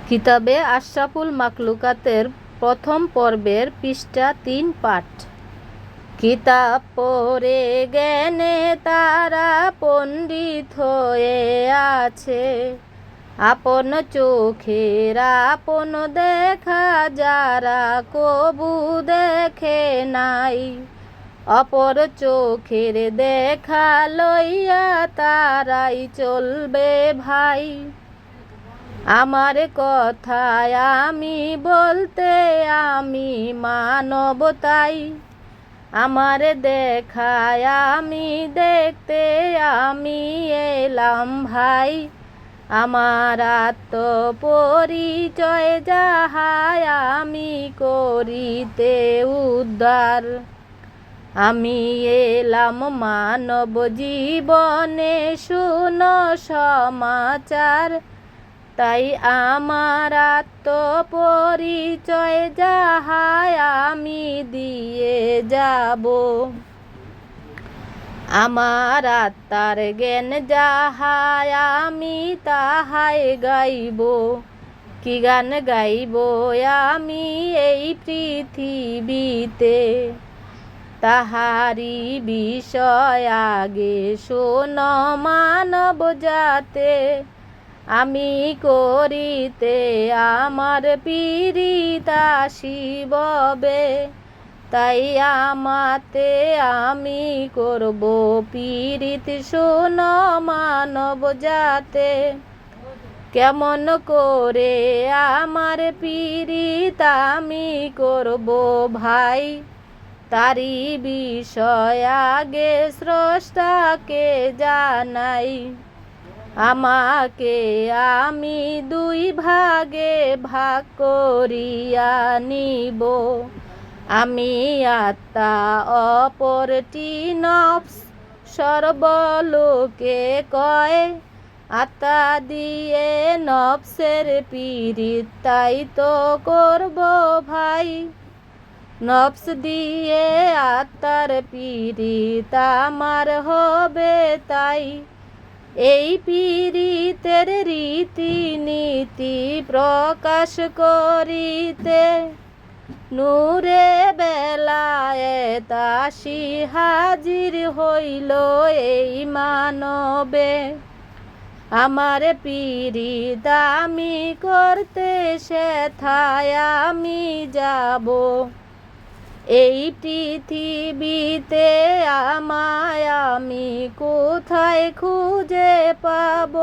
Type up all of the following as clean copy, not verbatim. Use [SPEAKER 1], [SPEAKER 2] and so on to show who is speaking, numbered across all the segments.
[SPEAKER 1] কিতাবে আশরাফুল মাখলুকাতের প্রথম পর্বের পৃষ্ঠা ৩ পাঠ। কিতাব পড়ে জ্ঞানে তারা পণ্ডিত হয়ে আছে, আপন চোখের আপন দেখা যারা কবু দেখে নাই, অপর চোখের দেখা লইয়া তারাই চলবে ভাই। আমার কথায় আমি বলতে আমি মানব তাই, আমার দেখায় আমি দেখতে আমি এলাম ভাই। আমার আত্মপরিচয় যাহায় আমি করিতে উদ্ধার, আমি এলাম মানব জীবনে শুনো সমাচার। তাই আমার আত্মপরিচয় যাহায় আমি দিয়ে যাব, আমার আত্মার জ্ঞান যাহায় আমি তাহাই গাইব। কি গান গাইব আমি এই পৃথিবীতে, তাহারি বিষয় আগে শোন মানব জাতে। আমি করিতে আমার পীড়িত আসিববে, তাই আমাতে আমি করব পীড়িত শোন মানব জাতে। কেমন করে আমার পীড়িত আমি করব ভাই, তারি বিষয় আগে স্রষ্টাকে জানাই। আমাকে আমি দুই ভাগে ভাগ করিয়া নিব, আমি আত্মা অপরটি নফস। সর্বলোকে কয় আত্মা দিয়ে নফসের পীড়িত, তাই তো করব ভাই। নফস দিয়ে আত্মার পীড়িত আমার হবে তাই, এই পীড়িতের রীতিনীতি প্রকাশ করিতে নূরে বেলায়েত আসি হাজির হইল এই মানবে। আমার পীড়িত আমি করতে সেথায় আমি যাব, এই পৃথিবীতে আমায় আমি কোথায় খুঁজে পাব।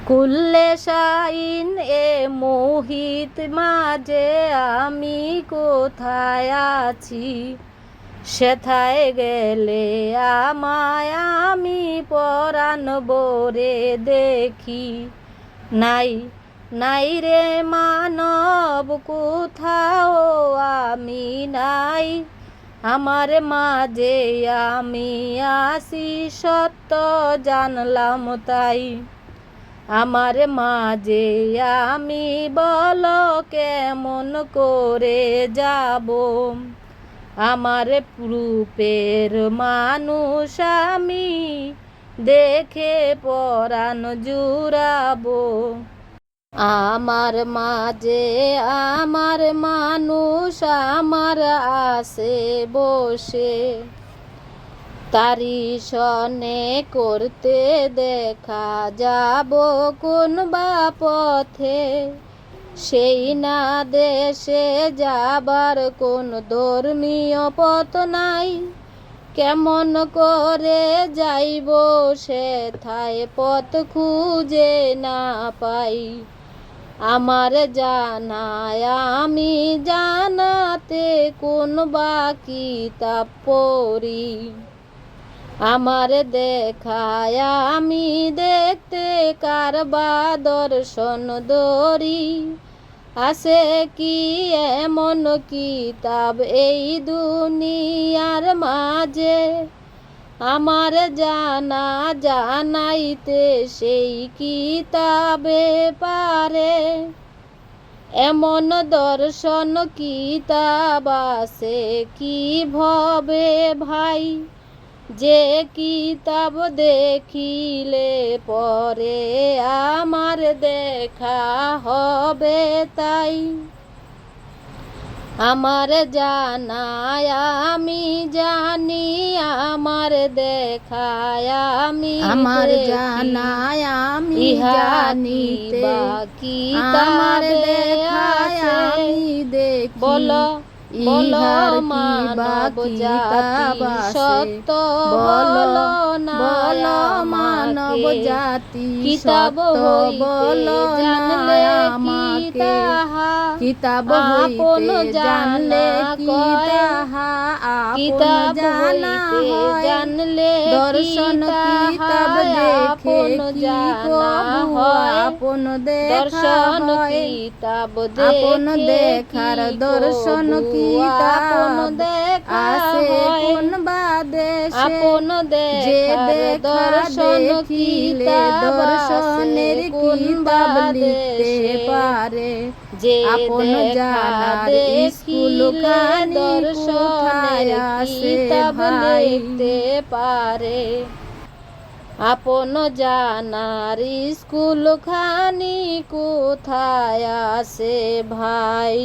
[SPEAKER 1] কুল্লে শাইন এ মোহিত মাঝে আমি কোথায় আছি, সেথায় গেলে আমায় আমি পরাণ ভরে দেখি। নাই নাই রে মানব কোথাও আমি নাই, আমার মাঝে আমি আসি সত্য জানলাম তাই। আমার মাঝে আমি বলো কেমন করে যাব, আমার রূপের মানুষ আমি দেখে পরাণ জুড়াবো। আমার মাঝে আমার মানুষ আমার আসে বসে, তারি সনে করতে দেখা যাব কোন বা পথে। সেই না দেশে যাবার কোন ধর্মীয় পথ নাই, কেমন করে যাইব সেথায় পথ খুঁজে না পাই। আমার জানায় আমি জানাতে কোন বা কিতাব পড়ি, আমার দেখায় আমি দেখতে কার বা দর্শন ধরি। আছে কি এমন কিতাব এই দুনিয়ার মাঝে, আমার জানা জানাইতে সেই কিতাবে পারে। এমন দর্শন কিতাব আছে কি ভবে ভাই, যে কিতাব দেখিলে পরে আমার দেখা হবে তাই। আমার জানায় আমি জানি, আমার দেখায় আমি
[SPEAKER 2] আমার
[SPEAKER 1] দেখি।
[SPEAKER 2] জানায় আমি
[SPEAKER 1] ইহা
[SPEAKER 2] জানিতে
[SPEAKER 1] কি বা
[SPEAKER 2] আমার
[SPEAKER 1] কিতাবে
[SPEAKER 2] দেখায়
[SPEAKER 1] আছে?
[SPEAKER 2] আমি দেখি।
[SPEAKER 1] বলো বলো
[SPEAKER 2] ইহার কি বা
[SPEAKER 1] মানব
[SPEAKER 2] কিতাব
[SPEAKER 1] জাতি
[SPEAKER 2] আছে?
[SPEAKER 1] সত্য
[SPEAKER 2] বলো
[SPEAKER 1] বলো না
[SPEAKER 2] বলো মানব
[SPEAKER 1] আমাকে।
[SPEAKER 2] জাতি
[SPEAKER 1] কিতাব
[SPEAKER 2] সত্য
[SPEAKER 1] হইতে
[SPEAKER 2] বলো না
[SPEAKER 1] জানলে কি
[SPEAKER 2] আমাকে।
[SPEAKER 1] তাহা
[SPEAKER 2] কিতাব
[SPEAKER 1] আপন
[SPEAKER 2] হইতে জানলে
[SPEAKER 1] জানা
[SPEAKER 2] কি
[SPEAKER 1] কয়।
[SPEAKER 2] তাহা আপন
[SPEAKER 1] কিতাব
[SPEAKER 2] জানা
[SPEAKER 1] হইতে
[SPEAKER 2] হয়।
[SPEAKER 1] জানলে কি
[SPEAKER 2] দর্শন
[SPEAKER 1] তাহা
[SPEAKER 2] কিতাব দেখে
[SPEAKER 1] আপন
[SPEAKER 2] কি
[SPEAKER 1] জানা
[SPEAKER 2] কবু
[SPEAKER 1] হয়।
[SPEAKER 2] আপন দেখা
[SPEAKER 1] দর্শন
[SPEAKER 2] হয়।
[SPEAKER 1] কিতাব
[SPEAKER 2] আপন
[SPEAKER 1] দেখে
[SPEAKER 2] দেখার
[SPEAKER 1] কি
[SPEAKER 2] দর্শন
[SPEAKER 1] কবু আপন
[SPEAKER 2] কিতাব
[SPEAKER 1] দেখা
[SPEAKER 2] আছে
[SPEAKER 1] হয়।
[SPEAKER 2] কোন বা দেশে?
[SPEAKER 1] আপন
[SPEAKER 2] যে
[SPEAKER 1] দেখার
[SPEAKER 2] দেখা
[SPEAKER 1] দর্শন
[SPEAKER 2] দেখিলে
[SPEAKER 1] কিতাব
[SPEAKER 2] দর্শনের
[SPEAKER 1] আছে কোন বা
[SPEAKER 2] কিতাব লিখতে
[SPEAKER 1] দেশে?
[SPEAKER 2] পারে।
[SPEAKER 1] যে
[SPEAKER 2] আপন
[SPEAKER 1] দেখা
[SPEAKER 2] জানার স্কুল
[SPEAKER 1] দেখিলে
[SPEAKER 2] খানি
[SPEAKER 1] দর্শনের
[SPEAKER 2] কোথায় আছে
[SPEAKER 1] কিতাব
[SPEAKER 2] ভাই?
[SPEAKER 1] লিখতে পারে। আপন জানার স্কুল খানি কোথায় আছে ভাই?